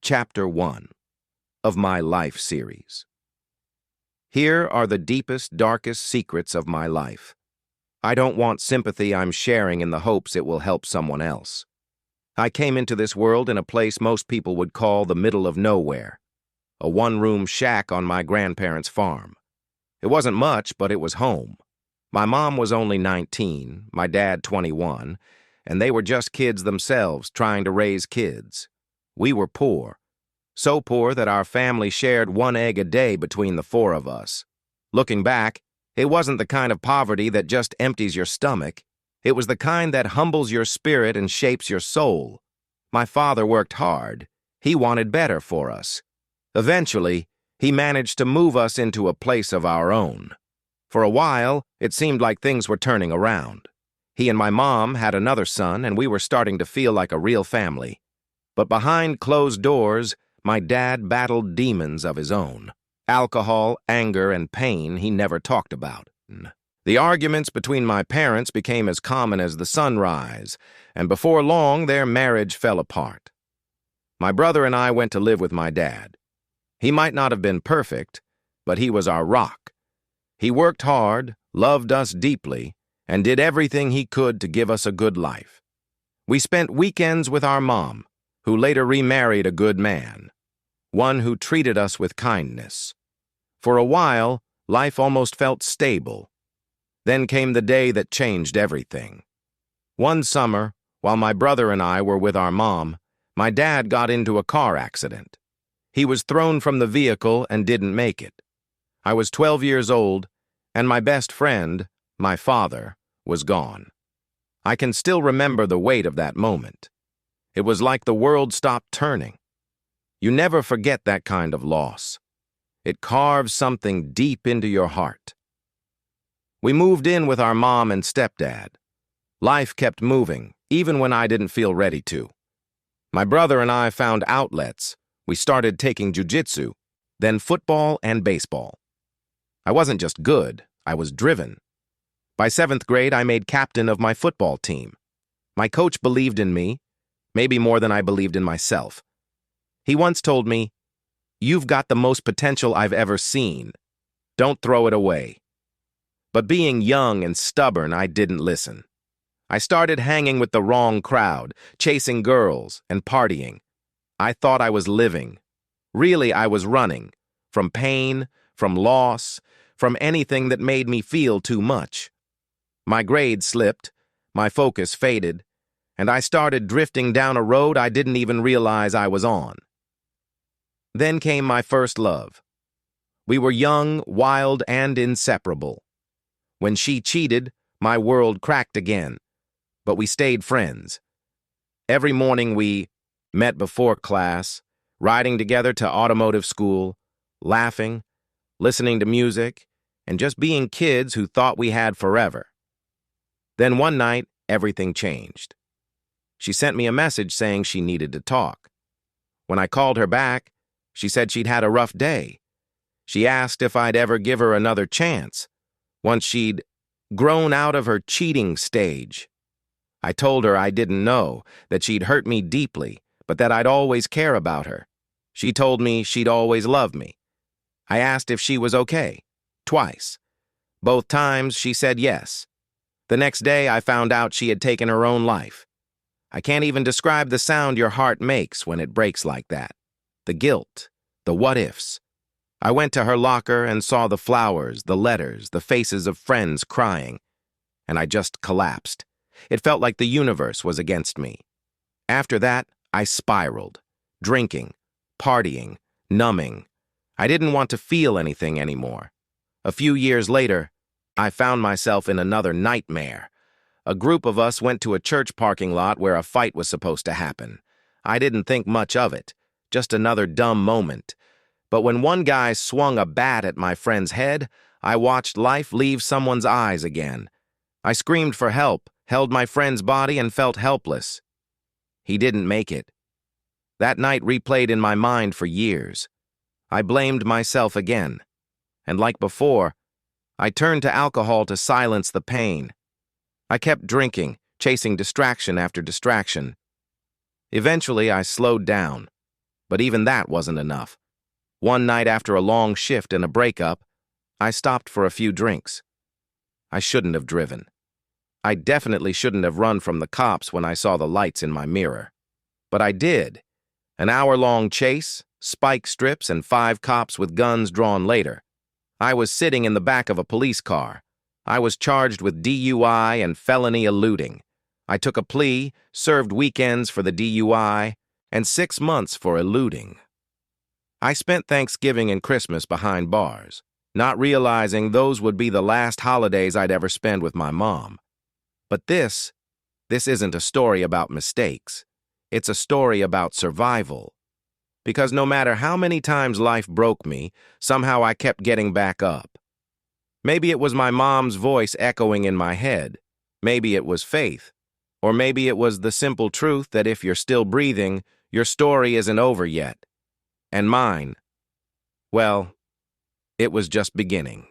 Chapter 1 of my life series. Here are the deepest, darkest secrets of my life. I don't want sympathy I'm sharing in the hopes it will help someone else. I came into this world in a place most people would call the middle of nowhere, a one-room shack on my grandparents' farm. It wasn't much, but it was home. My mom was only 19, my dad 21, and they were just kids themselves trying to raise kids. We were poor, so poor that our family shared one egg a day between the four of us. Looking back, it wasn't the kind of poverty that just empties your stomach. It was the kind that humbles your spirit and shapes your soul. My father worked hard. He wanted better for us. Eventually, he managed to move us into a place of our own. For a while, it seemed like things were turning around. He and my mom had another son, and we were starting to feel like a real family. But behind closed doors, my dad battled demons of his own. Alcohol, anger, and pain he never talked about. The arguments between my parents became as common as the sunrise, and before long their marriage fell apart. My brother and I went to live with my dad. He might not have been perfect, but he was our rock. He worked hard, loved us deeply, and did everything he could to give us a good life. We spent weekends with our mom, who later remarried a good man, one who treated us with kindness. For a while, life almost felt stable. Then came the day that changed everything. One summer, while my brother and I were with our mom, my dad got into a car accident. He was thrown from the vehicle and didn't make it. I was 12 years old, and my best friend, my father, was gone. I can still remember the weight of that moment. It was like the world stopped turning. You never forget that kind of loss. It carves something deep into your heart. We moved in with our mom and stepdad. Life kept moving, even when I didn't feel ready to. My brother and I found outlets. We started taking jiu-jitsu, then football and baseball. I wasn't just good, I was driven. By 7th grade, I made captain of my football team. My coach believed in me, maybe more than I believed in myself. He once told me, "You've got the most potential I've ever seen. Don't throw it away." But being young and stubborn, I didn't listen. I started hanging with the wrong crowd, chasing girls and partying. I thought I was living. Really, I was running. From pain, from loss, from anything that made me feel too much. My grades slipped, my focus faded, and I started drifting down a road I didn't even realize I was on. Then came my first love. We were young, wild, and inseparable. When she cheated, my world cracked again, but we stayed friends. Every morning we met before class, riding together to automotive school, laughing, listening to music, and just being kids who thought we had forever. Then one night, everything changed. She sent me a message saying she needed to talk. When I called her back, she said she'd had a rough day. She asked if I'd ever give her another chance, once she'd grown out of her cheating stage. I told her I didn't know, that she'd hurt me deeply, but that I'd always care about her. She told me she'd always love me. I asked if she was okay, twice. Both times she said yes. The next day I found out she had taken her own life. I can't even describe the sound your heart makes when it breaks like that. The guilt, the what-ifs. I went to her locker and saw the flowers, the letters, the faces of friends crying, and I just collapsed. It felt like the universe was against me. After that, I spiraled, drinking, partying, numbing. I didn't want to feel anything anymore. A few years later, I found myself in another nightmare. A group of us went to a church parking lot where a fight was supposed to happen. I didn't think much of it, just another dumb moment. But when one guy swung a bat at my friend's head, I watched life leave someone's eyes again. I screamed for help, held my friend's body, and felt helpless. He didn't make it. That night replayed in my mind for years. I blamed myself again. And like before, I turned to alcohol to silence the pain. I kept drinking, chasing distraction after distraction. Eventually, I slowed down, But even that wasn't enough. One night after a long shift and a breakup, I stopped for a few drinks. I shouldn't have driven. I definitely shouldn't have run from the cops when I saw the lights in my mirror. But I did. An hour-long chase, spike strips, and 5 cops with guns drawn later. I was sitting in the back of a police car. I was charged with DUI and felony eluding. I took a plea, served weekends for the DUI, and 6 months for eluding. I spent Thanksgiving and Christmas behind bars, not realizing those would be the last holidays I'd ever spend with my mom. But this isn't a story about mistakes. It's a story about survival. Because no matter how many times life broke me, somehow I kept getting back up. Maybe it was my mom's voice echoing in my head. Maybe it was faith. Or maybe it was the simple truth that if you're still breathing, your story isn't over yet. And mine, well, it was just beginning.